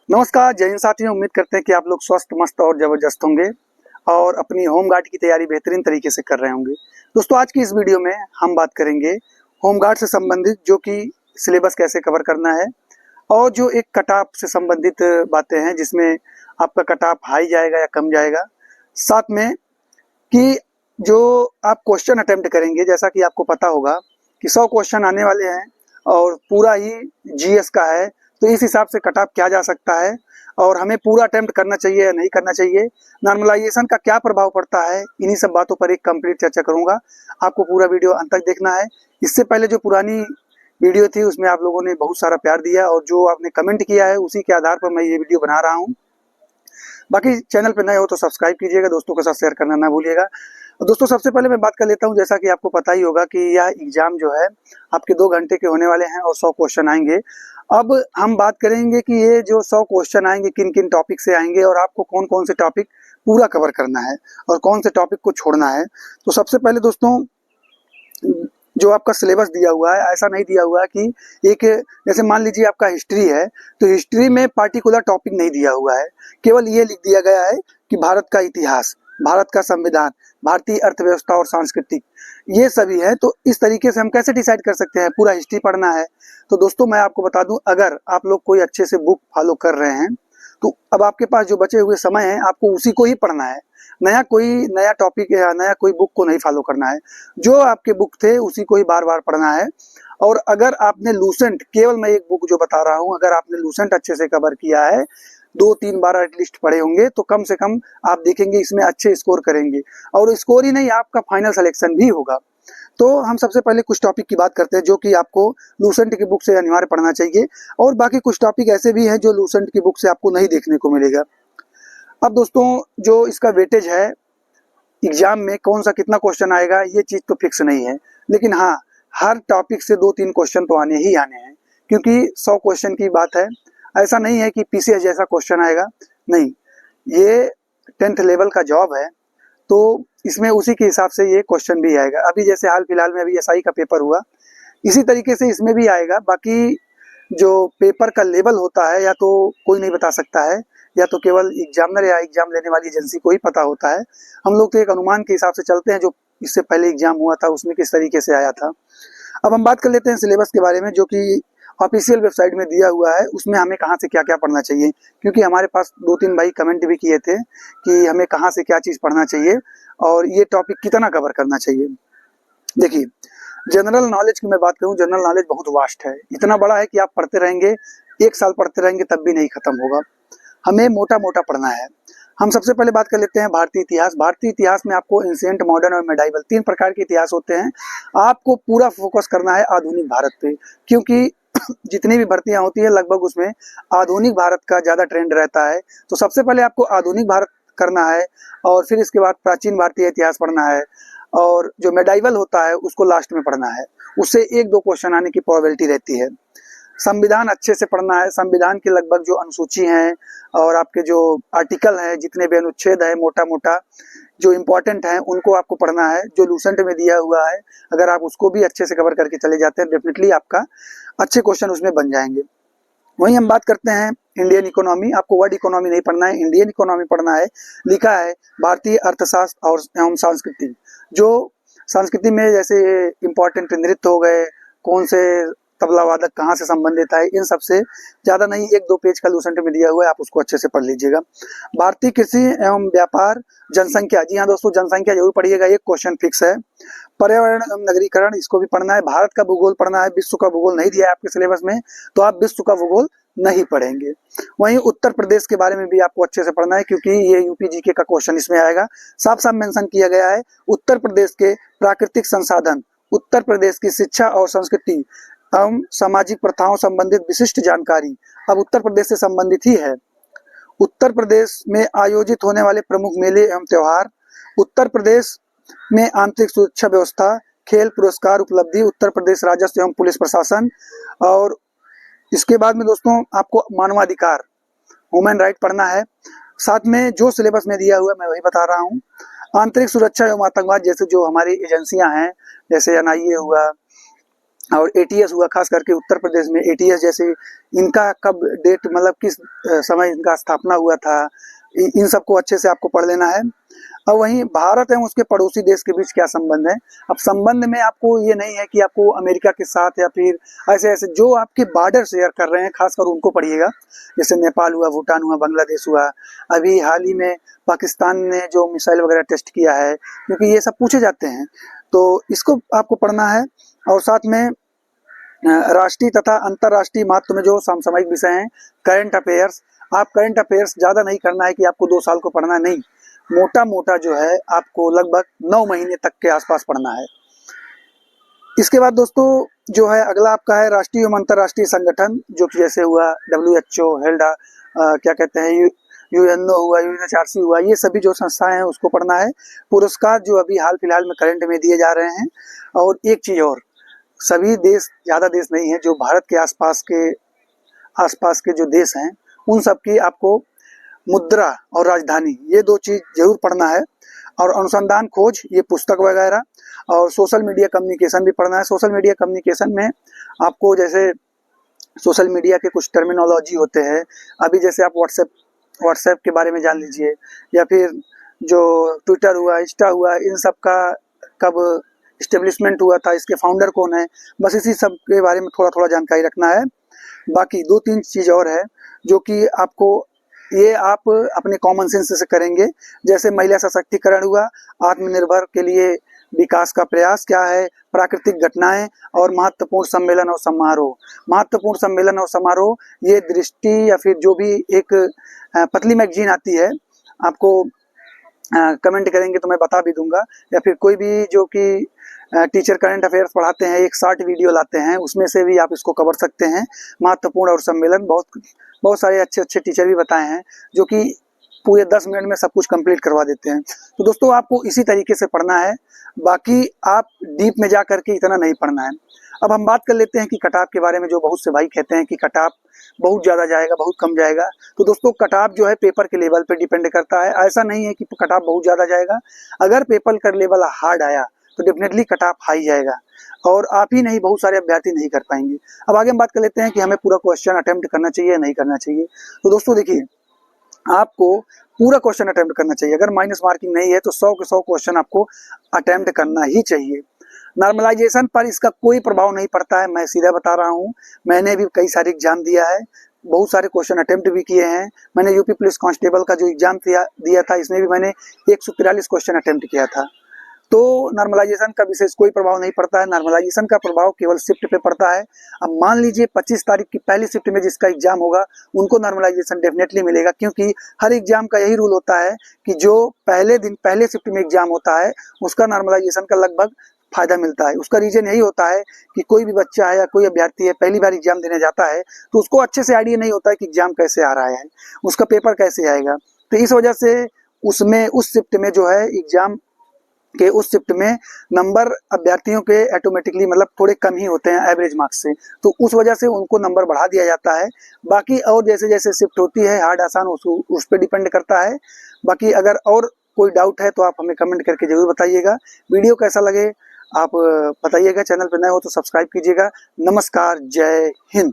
नमस्कार, जय हिंद साथियों। उम्मीद करते हैं कि आप लोग स्वस्थ, मस्त और जबरदस्त होंगे और अपनी होम गार्ड की तैयारी बेहतरीन तरीके से कर रहे होंगे। दोस्तों, आज की इस वीडियो में हम बात करेंगे होम गार्ड से संबंधित, जो कि सिलेबस कैसे कवर करना है और जो एक कट ऑफ से संबंधित बातें हैं, जिसमें आपका कट ऑफ हाई जाएगा या कम जाएगा। साथ में कि जो आप क्वेश्चन अटेम्प्ट करेंगे, जैसा कि आपको पता होगा कि 100 क्वेश्चन आने वाले हैं और पूरा ही जीएस का है, तो इस हिसाब से कट ऑफ किया जा सकता है और हमें पूरा अटेम्प्ट करना चाहिए या नहीं करना चाहिए, नॉर्मलाइजेशन का क्या प्रभाव पड़ता है, इन्हीं सब बातों पर एक कंप्लीट चर्चा करूंगा। आपको पूरा वीडियो अंत तक देखना है। इससे पहले जो पुरानी वीडियो थी उसमें आप लोगों ने बहुत सारा प्यार दिया और जो आपने कमेंट किया है उसी के आधार पर मैं ये वीडियो बना रहा हूँ। बाकी चैनल पर नए हो तो सब्सक्राइब कीजिएगा, दोस्तों के साथ शेयर करना ना भूलिएगा। दोस्तों, सबसे पहले मैं बात कर लेता हूं, जैसा कि आपको पता ही होगा कि यह एग्जाम जो है आपके 2 घंटे के होने वाले हैं और 100 क्वेश्चन आएंगे। अब हम बात करेंगे कि ये जो 100 क्वेश्चन आएंगे किन किन टॉपिक से आएंगे और आपको कौन कौन से टॉपिक पूरा कवर करना है और कौन से टॉपिक को छोड़ना है। तो सबसे पहले दोस्तों, जो आपका सिलेबस दिया हुआ है, ऐसा नहीं दिया हुआ है कि एक, जैसे मान लीजिए आपका हिस्ट्री है तो हिस्ट्री में पार्टिकुलर टॉपिक नहीं दिया हुआ है, केवल ये लिख दिया गया है कि भारत का इतिहास, भारत का संविधान, भारतीय अर्थव्यवस्था और सांस्कृतिक, ये सभी है। तो इस तरीके से हम कैसे डिसाइड कर सकते हैं पूरा हिस्ट्री पढ़ना है। तो दोस्तों, मैं आपको बता दूं, अगर आप लोग कोई अच्छे से बुक फॉलो कर रहे हैं तो अब आपके पास जो बचे हुए समय है आपको उसी को ही पढ़ना है। नया टॉपिक या नया कोई बुक को नहीं फॉलो करना है। जो आपके बुक थे उसी को ही बार बार पढ़ना है। और अगर आपने लूसेंट, केवल मैं एक बुक जो बता रहा हूं, अगर आपने लूसेंट अच्छे से कवर किया है, 2-3 बार एटलीस्ट पढ़े होंगे, तो कम से कम आप देखेंगे इसमें अच्छे स्कोर करेंगे और स्कोर ही नहीं, आपका फाइनल सिलेक्शन भी होगा। तो हम सबसे पहले कुछ टॉपिक की बात करते हैं जो कि आपको लूसेंट की बुक से अनिवार्य पढ़ना चाहिए और बाकी कुछ टॉपिक ऐसे भी हैं जो लूसेंट की बुक से आपको नहीं देखने को मिलेगा। अब दोस्तों, जो इसका वेटेज है एग्जाम में, कौन सा कितना क्वेश्चन आएगा, ये चीज तो फिक्स नहीं है, लेकिन हाँ, हर टॉपिक से 2-3 क्वेश्चन तो आने ही आने हैं, क्योंकि 100 क्वेश्चन की बात है। ऐसा नहीं है कि पीसीएस जैसा क्वेश्चन आएगा, नहीं, ये 10th लेवल का जॉब है, तो इसमें उसी के हिसाब से ये क्वेश्चन भी आएगा। अभी जैसे हाल फिलहाल में अभी एसआई का पेपर हुआ, इसी तरीके से इसमें भी आएगा। बाकी जो पेपर का लेवल होता है या तो कोई नहीं बता सकता है, या तो केवल एग्जामिनर या एग्जाम लेने वाली एजेंसी को ही पता होता है। हम लोग तो एक अनुमान के हिसाब से चलते हैं, जो इससे पहले एग्जाम हुआ था उसमें किस तरीके से आया था। अब हम बात कर लेते हैं सिलेबस के बारे में, जो कि ऑफिशियल वेबसाइट में दिया हुआ है, उसमें हमें कहाँ से क्या क्या पढ़ना चाहिए, क्योंकि हमारे पास 2-3 भाई कमेंट भी किए थे कि हमें कहाँ से क्या चीज़ पढ़ना चाहिए और ये टॉपिक कितना कवर करना चाहिए। देखिए, जनरल नॉलेज की मैं बात करूं, जनरल नॉलेज बहुत वास्ट है, इतना बड़ा है कि आप पढ़ते रहेंगे, 1 साल पढ़ते रहेंगे तब भी नहीं खत्म होगा। हमें मोटा मोटा पढ़ना है। हम सबसे पहले बात कर लेते हैं भारतीय इतिहास। भारतीय इतिहास में आपको एंशिएंट, मॉडर्न और मेडाइवल 3 प्रकार के इतिहास होते हैं। आपको पूरा फोकस करना है आधुनिक भारत पे, क्योंकि जितनी भी भर्तियां होती है लगभग उसमें आधुनिक भारत का ज्यादा ट्रेंड रहता है। तो सबसे पहले आपको आधुनिक भारत करना है और फिर इसके बाद प्राचीन भारतीय इतिहास पढ़ना है और जो मेडाइवल होता है उसको लास्ट में पढ़ना है। उससे 1-2 क्वेश्चन आने की प्रोबेबिलिटी रहती है। संविधान अच्छे से पढ़ना है। संविधान के लगभग जो अनुसूची हैं और आपके जो आर्टिकल हैं, जितने भी अनुच्छेद हैं, मोटा मोटा जो इम्पोर्टेंट हैं उनको आपको पढ़ना है। जो लूसेंट में दिया हुआ है, अगर आप उसको भी अच्छे से कवर करके चले जाते हैं, डेफिनेटली आपका अच्छे क्वेश्चन उसमें बन जाएंगे। वहीं हम बात करते हैं इंडियन इकोनॉमी। आपको वर्ल्ड इकोनॉमी नहीं पढ़ना है, इंडियन इकोनॉमी पढ़ना है। लिखा है भारतीय अर्थशास्त्र और एवं संस्कृति। जो संस्कृति में जैसे इम्पोर्टेंट नृत्य हो गए, कौन से तबला वादक कहाँ से संबंधित है, इन सबसे ज्यादा नहीं, 1-2 पेज का लूसेंट में दिया हुआ है, आप उसको अच्छे से पढ़ लीजिएगा। भारतीय कृषि एवं व्यापार, जनसंख्या, जी हाँ दोस्तों, जनसंख्या जरूर पढ़िएगा, एक क्वेश्चन फिक्स है। पर्यावरण एवं नगरीकरण, इसको भी पढ़ना है। भारत का भूगोल पढ़ना है। विश्व का भूगोल नहीं दिया है आपके सिलेबस में, तो आप विश्व का भूगोल नहीं पढ़ेंगे। वहीं उत्तर प्रदेश के बारे में भी आपको अच्छे से पढ़ना है, क्योंकि ये यूपी जीके का क्वेश्चन इसमें आएगा। साफ साफ मेंशन किया गया है, उत्तर प्रदेश के प्राकृतिक संसाधन, उत्तर प्रदेश की शिक्षा और संस्कृति एवं सामाजिक प्रथाओं संबंधित विशिष्ट जानकारी। अब उत्तर प्रदेश से संबंधित ही है। उत्तर प्रदेश में आयोजित होने वाले प्रमुख मेले एवं त्योहार, उत्तर प्रदेश में आंतरिक सुरक्षा व्यवस्था, खेल, पुरस्कार, उपलब्धि, उत्तर प्रदेश राजस्व एवं पुलिस प्रशासन। और इसके बाद में दोस्तों आपको मानवाधिकार, ह्यूमन राइट पढ़ना है। साथ में जो सिलेबस में दिया हुआ है मैं वही बता रहा हूँ। आंतरिक सुरक्षा एवं आतंकवाद, जैसे जो हमारी एजेंसियां हैं, जैसे एनआईए हुआ, और एटीएस हुआ, खास करके उत्तर प्रदेश में एटीएस जैसे इनका कब डेट मतलब किस समय इनका स्थापना हुआ था, इन सबको अच्छे से आपको पढ़ लेना है। और वहीं भारत एवं उसके पड़ोसी देश के बीच क्या संबंध है। अब संबंध में आपको ये नहीं है कि आपको अमेरिका के साथ या फिर ऐसे ऐसे जो आपके बॉर्डर शेयर कर रहे हैं खासकर उनको पढ़िएगा, जैसे नेपाल हुआ, भूटान हुआ, बांग्लादेश हुआ। अभी हाल ही में पाकिस्तान ने जो मिसाइल वगैरह टेस्ट किया है, क्योंकि ये सब पूछे जाते हैं, तो इसको आपको पढ़ना है। और साथ में राष्ट्रीय तथा अंतर्राष्ट्रीय महत्व में जो समसामयिक विषय हैं, करंट अफेयर्स। आप करंट अफेयर्स ज़्यादा नहीं करना है कि आपको 2 साल को पढ़ना, नहीं, मोटा मोटा जो है आपको लगभग 9 महीने तक के आसपास पढ़ना है। इसके बाद दोस्तों जो है अगला आपका है राष्ट्रीय एवं अंतर्राष्ट्रीय संगठन, जो कि जैसे हुआ WHO, हेल्डा, क्या कहते हैं, UNO हुआ, UNHRC हुआ, ये सभी जो संस्थाएं हैं उसको पढ़ना है। पुरस्कार जो अभी हाल फिलहाल में करंट में दिए जा रहे हैं। और एक चीज़ और, सभी देश, ज़्यादा देश नहीं है, जो भारत के आसपास के जो देश हैं उन सब की आपको मुद्रा और राजधानी, ये 2 चीज़ जरूर पढ़ना है। और अनुसंधान खोज, ये पुस्तक वगैरह। और सोशल मीडिया कम्युनिकेशन भी पढ़ना है। सोशल मीडिया कम्युनिकेशन में आपको जैसे सोशल मीडिया के कुछ टर्मिनोलॉजी होते हैं, अभी जैसे आप व्हाट्सएप के बारे में जान लीजिए, या फिर जो ट्विटर हुआ, इंस्टा हुआ, इन सब का कब इस्टेब्लिशमेंट हुआ था, इसके फाउंडर कौन है, बस इसी सब के बारे में थोड़ा थोड़ा जानकारी रखना है। बाकी 2-3 चीज़ और है जो कि आपको, ये आप अपने कॉमन सेंस से करेंगे। जैसे महिला सशक्तिकरण हुआ, आत्मनिर्भर के लिए विकास का प्रयास क्या है, प्राकृतिक घटनाएं, और महत्वपूर्ण सम्मेलन और समारोह। महत्वपूर्ण सम्मेलन और समारोह, ये दृष्टि या फिर जो भी एक पतली मैगजीन आती है, आपको कमेंट करेंगे तो मैं बता भी दूंगा, या फिर कोई भी जो कि टीचर करंट अफेयर्स पढ़ाते हैं, एक शॉर्ट वीडियो लाते हैं, उसमें से भी आप इसको कवर सकते हैं। महत्वपूर्ण और सम्मेलन, बहुत सारे अच्छे अच्छे टीचर भी बताए हैं जो कि पूरे 10 मिनट में सब कुछ कंप्लीट करवा देते हैं। तो दोस्तों आपको इसी तरीके से पढ़ना है, बाकी आप डीप में जा करके इतना नहीं पढ़ना है। अब हम बात कर लेते हैं कि कट ऑफ के बारे में, जो बहुत से भाई कहते हैं कि कट ऑफ बहुत ज़्यादा जाएगा, बहुत कम जाएगा। तो दोस्तों कट ऑफ जो है पेपर के लेवल पे डिपेंड करता है, ऐसा नहीं है कि कट ऑफ बहुत ज़्यादा जाएगा। अगर पेपर का लेवल हार्ड आया तो डेफिनेटली कट ऑफ हाई जाएगा, और आप ही नहीं, बहुत सारे अभ्यर्थी नहीं कर पाएंगे। अब आगे हम बात कर लेते हैं कि हमें पूरा क्वेश्चन अटेम्प्ट करना चाहिए या नहीं करना चाहिए। तो दोस्तों देखिए, आपको पूरा क्वेश्चन अटेम्प्ट करना चाहिए। अगर माइनस मार्किंग नहीं है तो 100 के 100 क्वेश्चन आपको अटेम्प्ट करना ही चाहिए। नॉर्मलाइजेशन पर इसका कोई प्रभाव नहीं पड़ता है, मैं सीधा बता रहा हूँ। मैंने भी कई सारे एग्जाम दिया है, बहुत सारे क्वेश्चन अटेम्प्ट भी किए हैं। मैंने यूपी पुलिस कांस्टेबल का जो एग्जाम दिया था, इसमें भी मैंने 143 क्वेश्चन अटेम्प्ट किया था। तो नॉर्मलाइजेशन का विशेष कोई प्रभाव नहीं पड़ता है। नॉर्मलाइजेशन का प्रभाव केवल शिफ्ट पे पड़ता है। अब मान लीजिए 25 तारीख की पहली शिफ्ट में जिसका एग्जाम होगा उनको नॉर्मलाइजेशन डेफिनेटली मिलेगा, क्योंकि हर एग्जाम का यही रूल होता है कि जो पहले दिन पहले शिफ्ट में एग्जाम होता है उसका नॉर्मलाइजेशन का लगभग फायदा मिलता है। उसका रीजन यही होता है कि कोई भी बच्चा है या कोई अभ्यर्थी है, पहली बार एग्जाम देने जाता है तो उसको अच्छे से आइडिया नहीं होता है कि एग्जाम कैसे आ रहा है, उसका पेपर कैसे आएगा। तो इस वजह से उसमें उस शिफ्ट में जो है एग्जाम के उस शिफ्ट में नंबर अभ्यर्थियों के ऑटोमेटिकली मतलब थोड़े कम ही होते हैं एवरेज मार्क्स से, तो उस वजह से उनको नंबर बढ़ा दिया जाता है। बाकी और जैसे जैसे शिफ्ट होती है हार्ड आसान उस पर डिपेंड करता है। बाकी अगर और कोई डाउट है तो आप हमें कमेंट करके जरूर बताइएगा। वीडियो कैसा लगे आप बताइएगा। चैनल पर नए हो तो सब्सक्राइब कीजिएगा। नमस्कार, जय हिंद।